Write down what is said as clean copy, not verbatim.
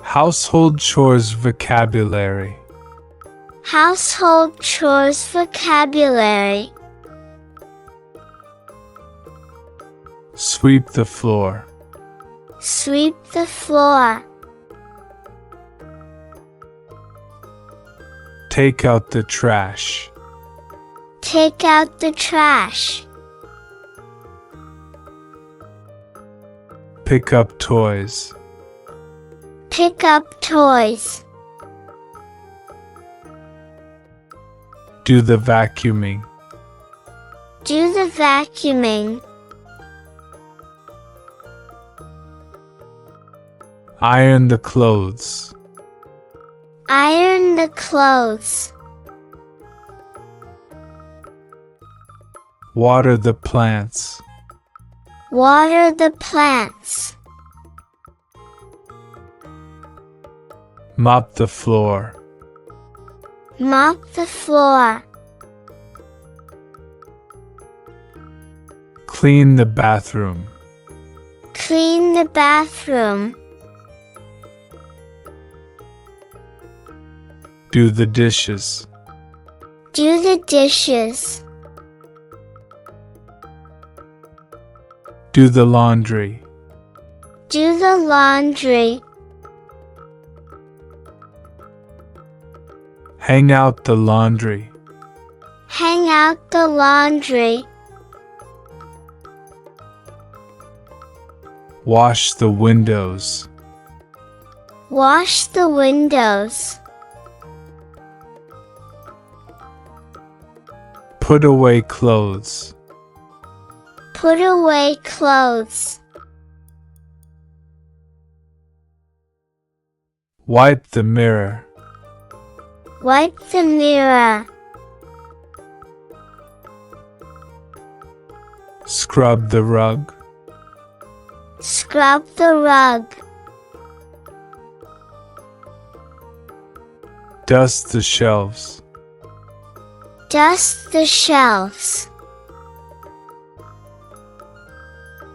Household chores vocabulary. Household chores vocabulary. Sweep the floor. Sweep the floor. Take out the trash. Take out the trash. Pick up toys. Pick up toys. Do the vacuuming. Do the vacuuming. Iron the clothes. Iron the clothes. Water the plants. Water the plants. Mop the floor. Mop the floor. Clean the bathroom. Clean the bathroom. Do the dishes. Do the dishes. Do the laundry. Do the laundry. Hang out the laundry. Hang out the laundry. Wash the windows. Wash the windows. Put away clothes. Put away clothes. Wipe the mirror. Wipe the mirror. Scrub the rug. Scrub the rug. Dust the shelves. Dust the shelves.